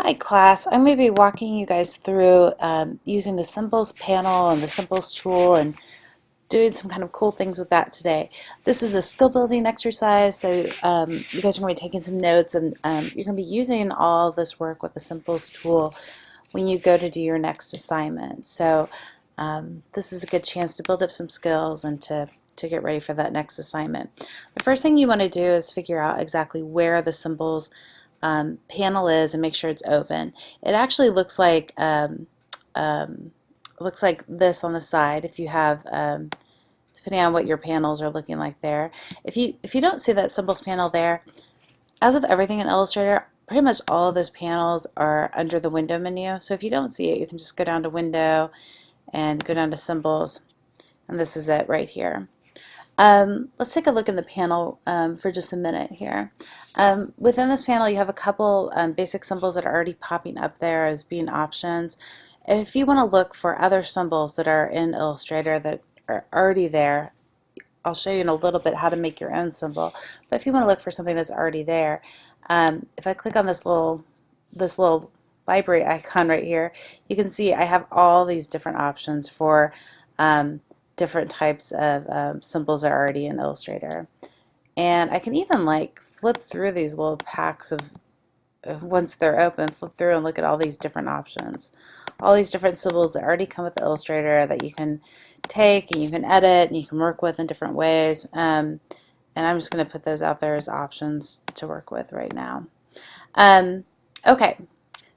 Hi class, I'm going to be walking you guys through using the symbols panel and the symbols tool and doing some kind of cool things with that today. This is a skill building exercise, so you guys are going to be taking some notes, and you're going to be using all this work with the symbols tool when you go to do your next assignment. So this is a good chance to build up some skills and to get ready for that next assignment. The first thing you want to do is figure out exactly where the symbols panel is and make sure it's open. It actually looks like this on the side if you have depending on what your panels are looking like there. If you don't see that symbols panel there, as with everything in Illustrator, pretty much all of those panels are under the window menu. So if you don't see it, you can just go down to window and go down to symbols, and this is it right here. Let's take a look in the panel for just a minute here. Within this panel you have a couple basic symbols that are already popping up there as being options. If you want to look for other symbols that are in Illustrator that are already there, I'll show you in a little bit how to make your own symbol. But if you want to look for something that's already there, if I click on this little library icon right here, you can see I have all these different options for different types of symbols that are already in Illustrator. And I can even like flip through these little packs of once they're open, flip through and look at all these different options. All these different symbols that already come with Illustrator that you can take and you can edit and you can work with in different ways. And I'm just going to put those out there as options to work with right now. Okay,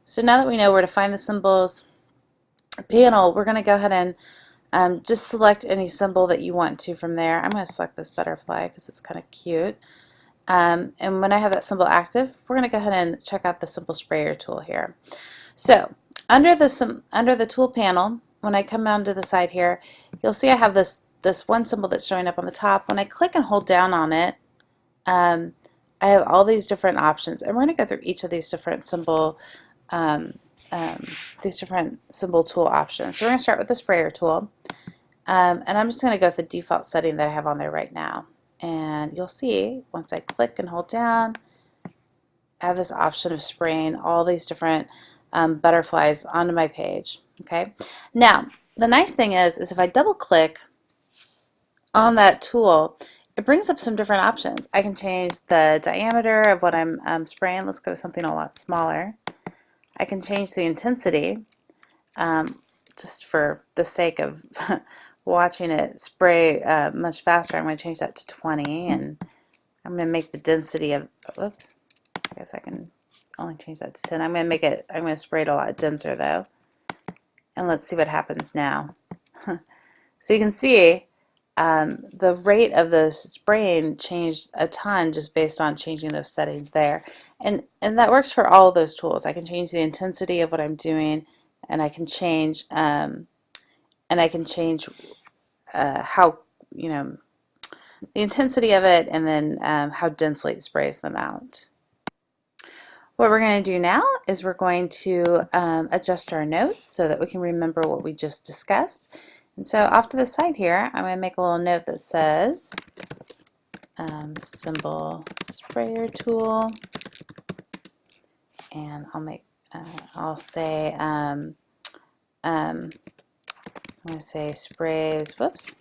so now that we know where to find the symbols panel, we're going to go ahead and just select any symbol that you want to from there. I'm going to select this butterfly because it's kind of cute. And when I have that symbol active, we're going to go ahead and check out the symbol sprayer tool here. So under the tool panel, when I come down to the side here, you'll see I have this one symbol that's showing up on the top. When I click and hold down on it, I have all these different options, and we're going to go through each of these different symbol tool options. So we're going to start with the sprayer tool, and I'm just going to go with the default setting that I have on there right now. And you'll see once I click and hold down, I have this option of spraying all these different butterflies onto my page. Okay. Now the nice thing is if I double click on that tool, it brings up some different options. I can change the diameter of what I'm spraying. Let's go with something a lot smaller. I can change the intensity, just for the sake of watching it spray much faster. I'm going to change that to 20, and I'm going to make the density of, whoops, I guess I can only change that to 10. I'm going to spray it a lot denser though, and let's see what happens now. So you can see the rate of the spraying changed a ton just based on changing those settings there, and that works for all of those tools. I can change the intensity of what I'm doing, and I can change how, the intensity of it, and then how densely it sprays them out. What we're going to do now is we're going to adjust our notes so that we can remember what we just discussed. And so off to the side here, I'm going to make a little note that says symbol sprayer tool, and I'll say I'm going to say sprays, whoops,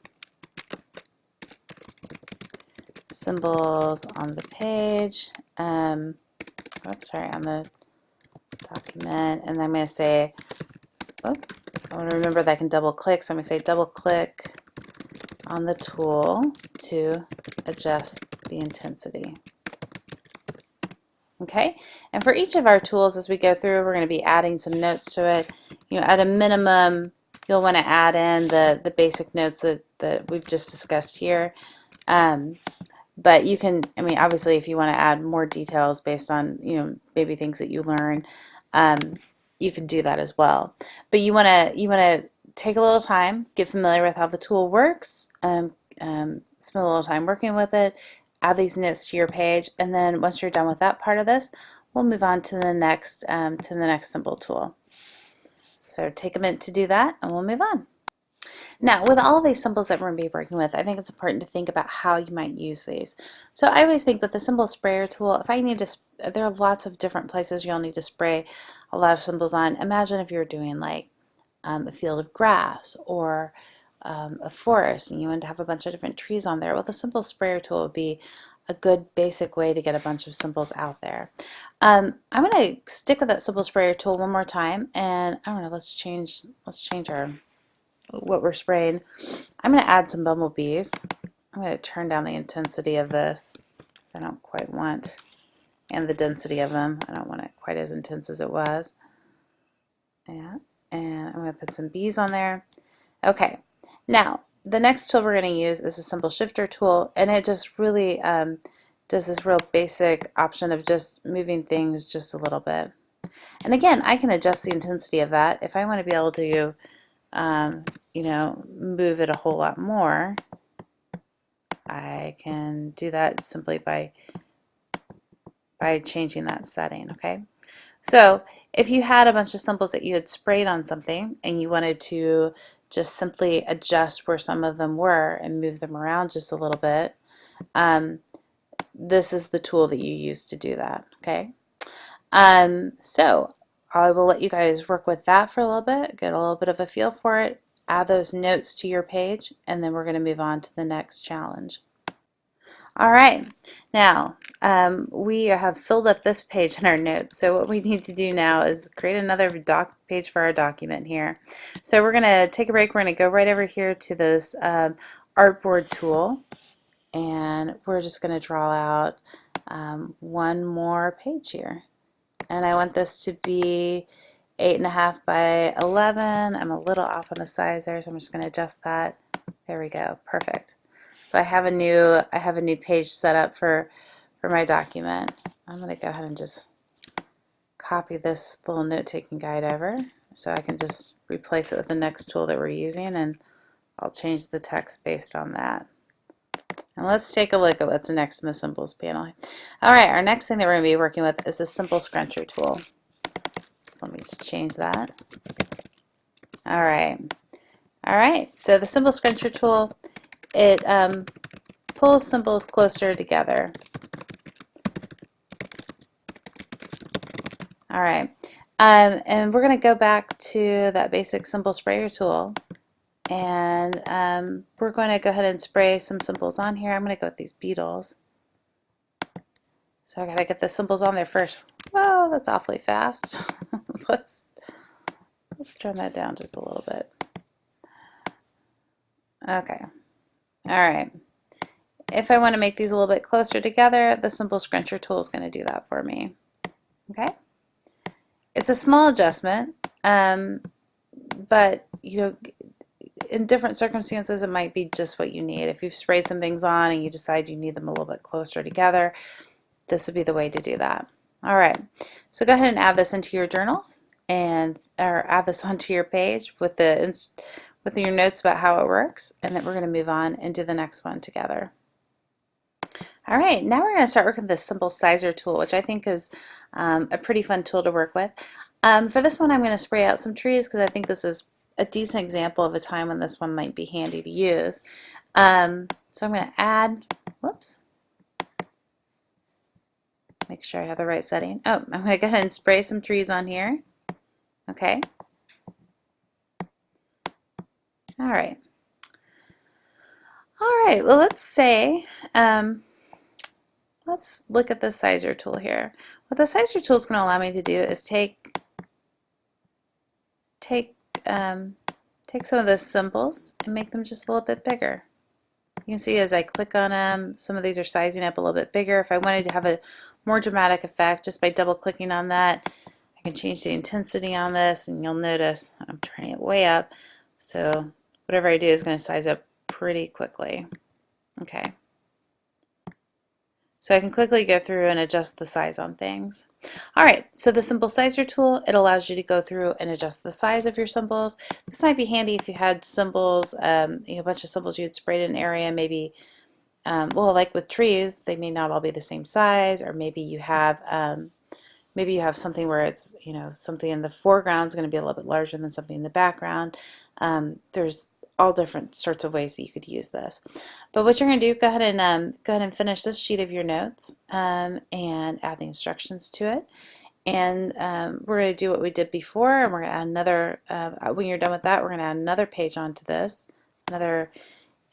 symbols on the page, oops, sorry, on the document, and then I'm going to say, oh, I want to remember that I can double click, so I'm going to say double click on the tool to adjust the intensity. Okay, and for each of our tools as we go through, we're going to be adding some notes to it. At a minimum, you'll want to add in the basic notes that we've just discussed here. But you can, obviously if you want to add more details based on, maybe things that you learn, you can do that as well. But you want to take a little time, get familiar with how the tool works, spend a little time working with it, add these notes to your page, and then once you're done with that part of this, we'll move on to the next symbol tool. So take a minute to do that, and we'll move on. Now, with all of these symbols that we're going to be working with, I think it's important to think about how you might use these. So I always think with the symbol sprayer tool, if I need to, there are lots of different places you'll need to spray a lot of symbols on. Imagine if you're doing like a field of grass or a forest and you want to have a bunch of different trees on there. Well, the symbol sprayer tool would be a good basic way to get a bunch of symbols out there. I'm going to stick with that symbol sprayer tool one more time, and I don't know, let's change our what we're spraying. I'm going to add some bumblebees. I'm going to turn down the intensity of this because I don't quite want, and the density of them. I don't want it quite as intense as it was. Yeah, and I'm going to put some bees on there. Okay, now the next tool we're going to use is a symbol shifter tool, and it just really does this real basic option of just moving things just a little bit. And again, I can adjust the intensity of that if I want to be able to you know, move it a whole lot more. I can do that simply by changing that setting. Okay, so if you had a bunch of symbols that you had sprayed on something and you wanted to just simply adjust where some of them were and move them around just a little bit, this is the tool that you use to do that. Okay, so I will let you guys work with that for a little bit, get a little bit of a feel for it, add those notes to your page, and then we're going to move on to the next challenge. All right, now we have filled up this page in our notes, so what we need to do now is create another page for our document here. So we're going to take a break. We're going to go right over here to this artboard tool, and we're just going to draw out one more page here. And I want this to be 8.5 by 11. I'm a little off on the size there, so I'm just going to adjust that. There we go, perfect. So I have a new page set up for my document. I'm going to go ahead and just copy this little note-taking guide over, so I can just replace it with the next tool that we're using, and I'll change the text based on that. And let's take a look at what's next in the symbols panel. All right, our next thing that we're going to be working with is the symbol scruncher tool. So let me just change that. All right. So the symbol scruncher tool, it pulls symbols closer together. All right, and we're going to go back to that basic symbol sprayer tool. And we're going to go ahead and spray some symbols on here. I'm going to go with these beetles. So I got to get the symbols on there first. Whoa, that's awfully fast. let's turn that down just a little bit. Okay. All right. If I want to make these a little bit closer together, the symbol scruncher tool is going to do that for me. Okay. It's a small adjustment, but you know, in different circumstances, it might be just what you need. If you've sprayed some things on and you decide you need them a little bit closer together, this would be the way to do that. All right, so go ahead and add this into your journals, or add this onto your page with your notes about how it works, and then we're going to move on and do the next one together. All right, now we're going to start working with the symbol sizer tool, which I think is a pretty fun tool to work with. For this one, I'm going to spray out some trees because I think this is a decent example of a time when this one might be handy to use. So I'm going to add, whoops, make sure I have the right setting. Oh, I'm going to go ahead and spray some trees on here. Okay. All right. All right, well, let's say, let's look at the sizer tool here. What the sizer tool is going to allow me to do is take some of those symbols and make them just a little bit bigger. You can see as I click on them, some of these are sizing up a little bit bigger. If I wanted to have a more dramatic effect, just by double clicking on that, I can change the intensity on this, and you'll notice I'm turning it way up. So whatever I do is going to size up pretty quickly. Okay. So I can quickly go through and adjust the size on things. All right, so the symbol sizer tool, it allows you to go through and adjust the size of your symbols. This might be handy if you had symbols, a bunch of symbols you had sprayed in an area, maybe, well, like with trees, they may not all be the same size, or maybe you have something where it's, something in the foreground is going to be a little bit larger than something in the background. There's all different sorts of ways that you could use this. But what you're going to do, go ahead and finish this sheet of your notes and add the instructions to it. And we're going to do what we did before, and we're going to add another, when you're done with that, we're going to add another page onto this, another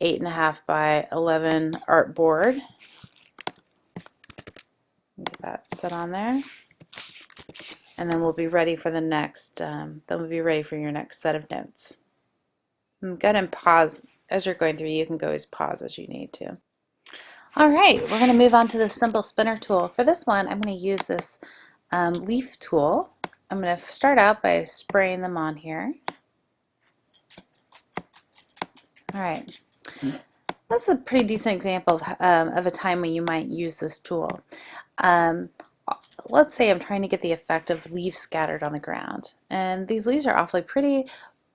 8.5 by 11 art board. Get that set on there. And then we'll be ready for the next, then we'll be ready for your next set of notes. Go ahead and pause as you're going through. You can go as pause as you need to. All right, we're going to move on to the Symbol Spinner tool. For this one, I'm going to use this leaf tool. I'm going to start out by spraying them on here. All right, that's a pretty decent example of a time when you might use this tool. Let's say I'm trying to get the effect of leaves scattered on the ground, and these leaves are awfully pretty,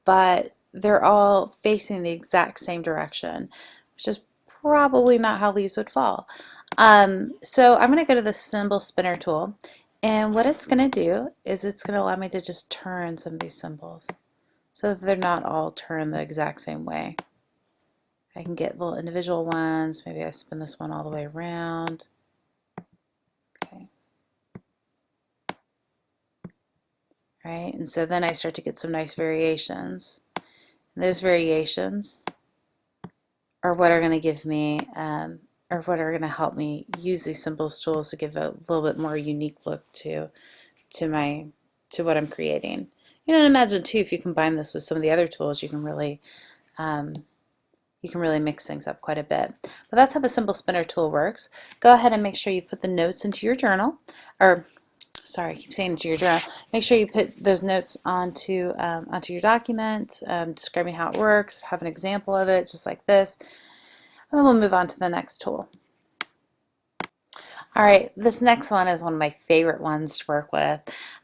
but they're all facing the exact same direction, which is probably not how leaves would fall. So I'm going to go to the Symbol Spinner tool, and what it's going to do is it's going to allow me to just turn some of these symbols so that they're not all turned the exact same way. I can get little individual ones. Maybe I spin this one all the way around. Okay. Right, and so then I start to get some nice variations. And those variations are what are going to give me, or what are going to help me use these symbols tools to give a little bit more unique look to what I'm creating. You know, and imagine too, if you combine this with some of the other tools, you can really mix things up quite a bit. But that's how the Symbol Spinner tool works. Go ahead and make sure you put the notes into your journal, or sorry, I keep saying into your journal. Make sure you put those notes onto your document, describing how it works, have an example of it, just like this. And then we'll move on to the next tool. All right, this next one is one of my favorite ones to work with,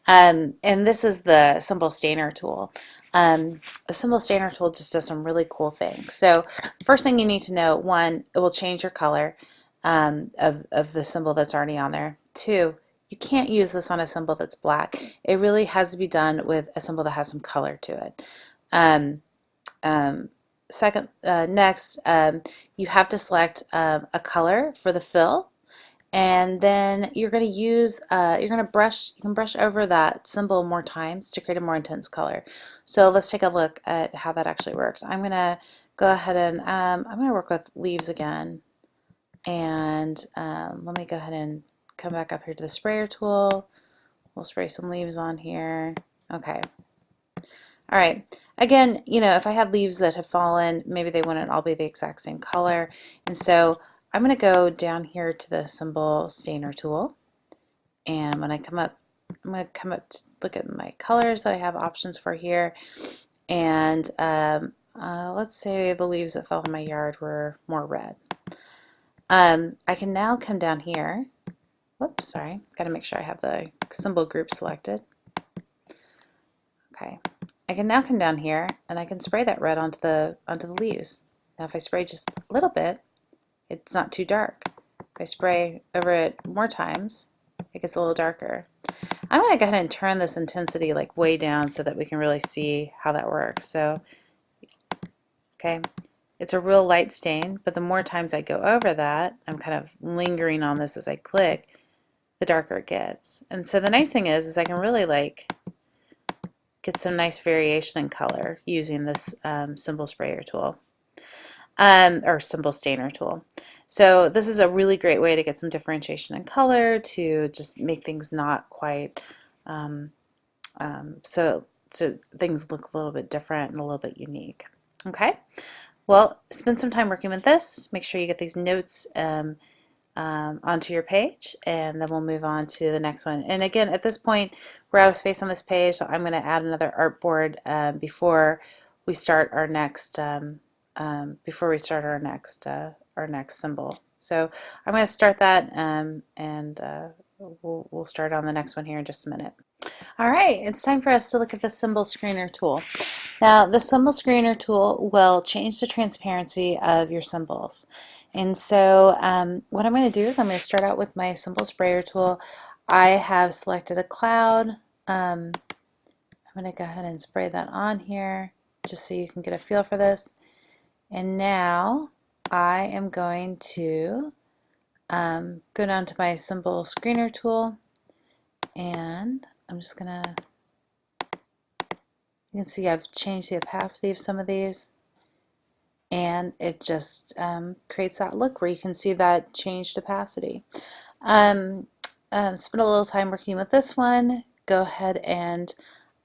and this is the Symbol Stainer tool. The Symbol Stainer tool just does some really cool things. So first thing you need to know, one, it will change your color of the symbol that's already on there. Two, you can't use this on a symbol that's black. It really has to be done with a symbol that has some color to it. Next, you have to select a color for the fill, and then you're going to use, you can brush over that symbol more times to create a more intense color. So let's take a look at how that actually works. I'm going to go ahead and I'm going to work with leaves again, and let me go ahead and come back up here to the sprayer tool. We'll spray some leaves on here. Okay. All right. Again, you know, if I had leaves that have fallen, maybe they wouldn't all be the exact same color. And so I'm going to go down here to the Symbol Stainer tool. And when I come up, I'm going to come up to look at my colors that I have options for here. And let's say the leaves that fell in my yard were more red. I can now come down here. Whoops, sorry. Got to make sure I have the symbol group selected. Okay. I can now come down here and I can spray that red onto the leaves. Now if I spray just a little bit, it's not too dark. If I spray over it more times, it gets a little darker. I'm going to go ahead and turn this intensity like way down so that we can really see how that works. So, okay, it's a real light stain, but the more times I go over that, I'm kind of lingering on this as I click, the darker it gets. And so the nice thing is I can really like get some nice variation in color using this symbol sprayer tool, or Symbol Stainer tool. So this is a really great way to get some differentiation in color, to just make things not quite, so things look a little bit different and a little bit unique. Okay, well, spend some time working with this. Make sure you get these notes onto your page, and then we'll move on to the next one. And again, at this point, we're out of space on this page, so I'm going to add another artboard before we start our next our next symbol. So I'm going to start that, and we'll start on the next one here in just a minute. All right, it's time for us to look at the Symbol Screener tool. Now, the Symbol Screener tool will change the transparency of your symbols. And so what I'm going to do is I'm going to start out with my Symbol Sprayer tool. I have selected a cloud. I'm going to go ahead and spray that on here just so you can get a feel for this. And now I am going to go down to my symbol screener tool, and I'm just gonna, you can see I've changed the opacity of some of these, and it just creates that look where you can see that changed opacity. Spend a little time working with this one. Go ahead and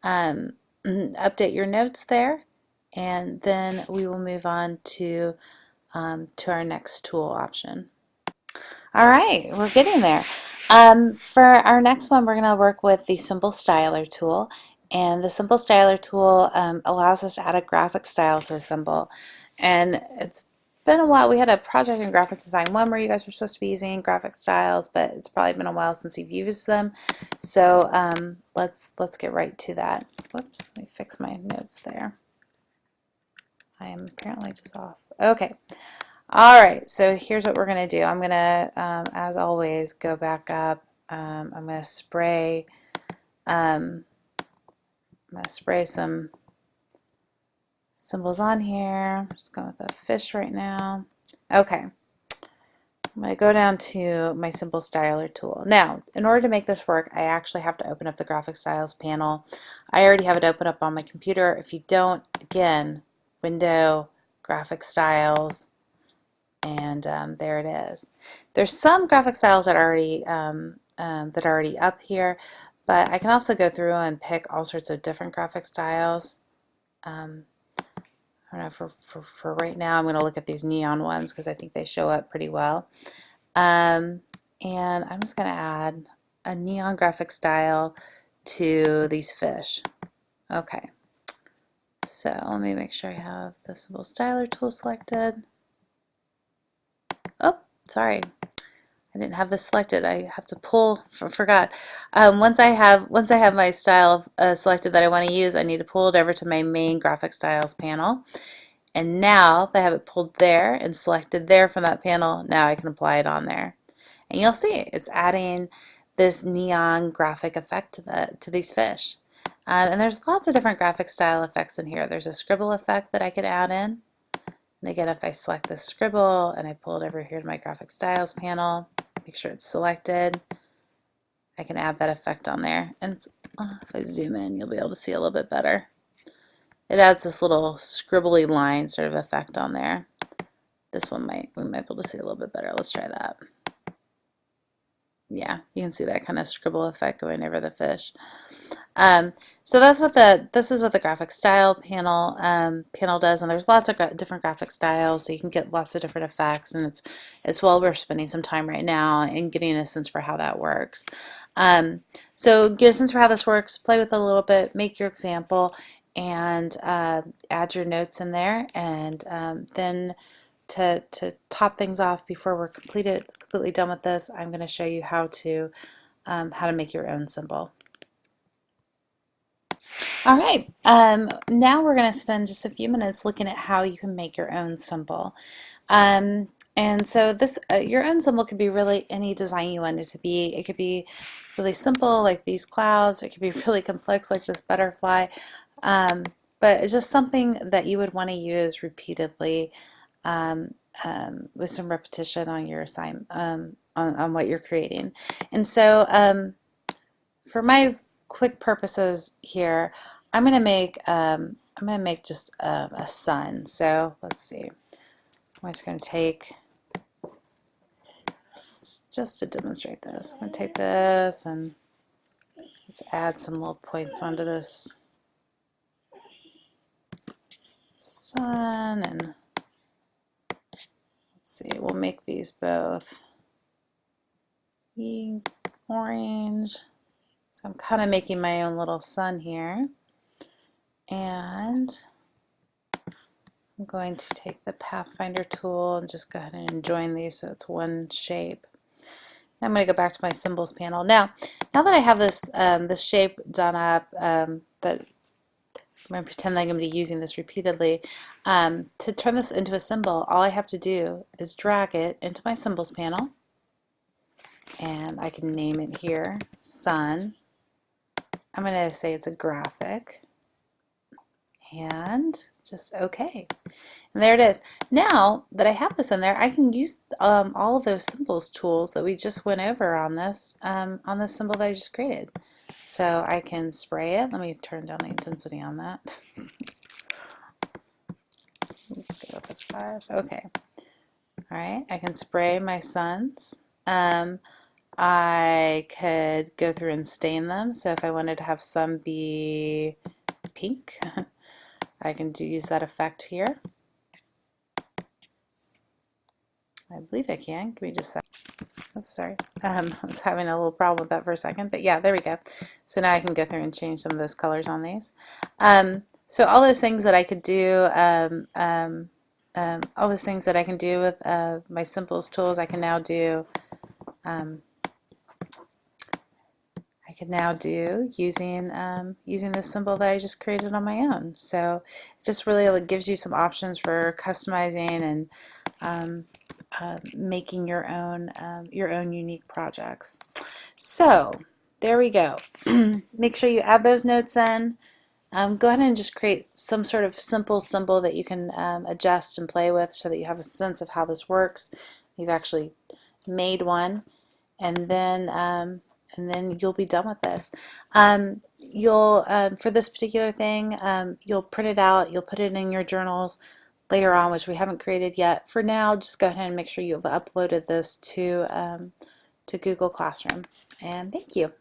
update your notes there, and then we will move on to our next tool option. All right, we're getting there. For our next one, we're going to work with the Symbol Styler tool. And the Symbol Styler tool allows us to add a graphic style to a symbol. And it's been a while. We had a project in graphic design one where you guys were supposed to be using graphic styles, but it's probably been a while since you've used them. So let's get right to that. Whoops, let me fix my notes there. I am apparently just off. Okay. All right, so here's what we're going to do. I'm going to, as always, go back up. I'm going to spray some symbols on here. I'm just going with a fish right now. Okay, I'm going to go down to my Symbol Styler tool. Now, in order to make this work, I actually have to open up the Graphic Styles panel. I already have it open up on my computer. If you don't, again, Window, Graphic Styles, and there it is. There's some graphic styles that are already up here, but I can also go through and pick all sorts of different graphic styles. I don't know, for right now I'm going to look at these neon ones because I think they show up pretty well. And I'm just going to add a neon graphic style to these fish. Okay, so let me make sure I have the Symbol Styler tool selected. Oh, sorry, I didn't have this selected. I have to pull. Forgot. Once I have my style selected that I want to use, I need to pull it over to my main graphic styles panel. And now that I have it pulled there and selected there from that panel, now I can apply it on there. And you'll see it's adding this neon graphic effect to these fish. And there's lots of different graphic style effects in here. There's a scribble effect that I could add in. And again, if I select this scribble and I pull it over here to my graphic styles panel, make sure it's selected, I can add that effect on there. And if I zoom in, you'll be able to see a little bit better. It adds this little scribbly line sort of effect on there. This one we might be able to see a little bit better. Let's try that. Yeah, you can see that kind of scribble effect going over the fish. So this is what the graphic style panel does, and there's lots of different graphic styles, so you can get lots of different effects, and it's well worth spending some time right now and getting a sense for how that works. So get a sense for how this works, play with it a little bit, make your example, and add your notes in there, and then to top things off before we're completely done with this, I'm going to show you how to make your own symbol. All right, now we're going to spend just a few minutes looking at how you can make your own symbol. And so this your own symbol could be really any design you want it to be. It could be really simple like these clouds, or it could be really complex like this butterfly, but it's just something that you would want to use repeatedly with some repetition on your assignment, on what you're creating. And so for my quick purposes here, I'm going to make just a sun. So let's see. I'm just going to take, just to demonstrate this, I'm going to take this and let's add some little points onto this sun, and let's see, we'll make these both orange. So I'm kind of making my own little sun here, and I'm going to take the Pathfinder tool and just go ahead and join these so it's one shape. Now I'm going to go back to my symbols panel. Now that I have this this shape done up, that I'm going to pretend that I'm going to be using this repeatedly. To turn this into a symbol, all I have to do is drag it into my symbols panel, and I can name it here, sun. I'm going to say it's a graphic, and just OK. And there it is. Now that I have this in there, I can use all of those symbols tools that we just went over on this symbol that I just created. So I can spray it. Let me turn down the intensity on that. Let's go up at 5. Okay. All right. I can spray my suns. I could go through and stain them. So if I wanted to have some be pink, I can use that effect here. I believe I can. Give me just a second. Oh, sorry. I was having a little problem with that for a second, but yeah, there we go. So now I can go through and change some of those colors on these. So all those things that I could do, all those things that I can do with my Simples tools, I can now do. I can now do using using this symbol that I just created on my own. So it just really gives you some options for customizing and making your own unique projects. So there we go. Make sure you add those notes in. Go ahead and just create some sort of simple symbol that you can adjust and play with so that you have a sense of how this works. You've actually made one, and then you'll be done with this. You'll for this particular thing, you'll print it out, you'll put it in your journals later on, which we haven't created yet. For now, just go ahead and make sure you've uploaded this to Google Classroom. And thank you.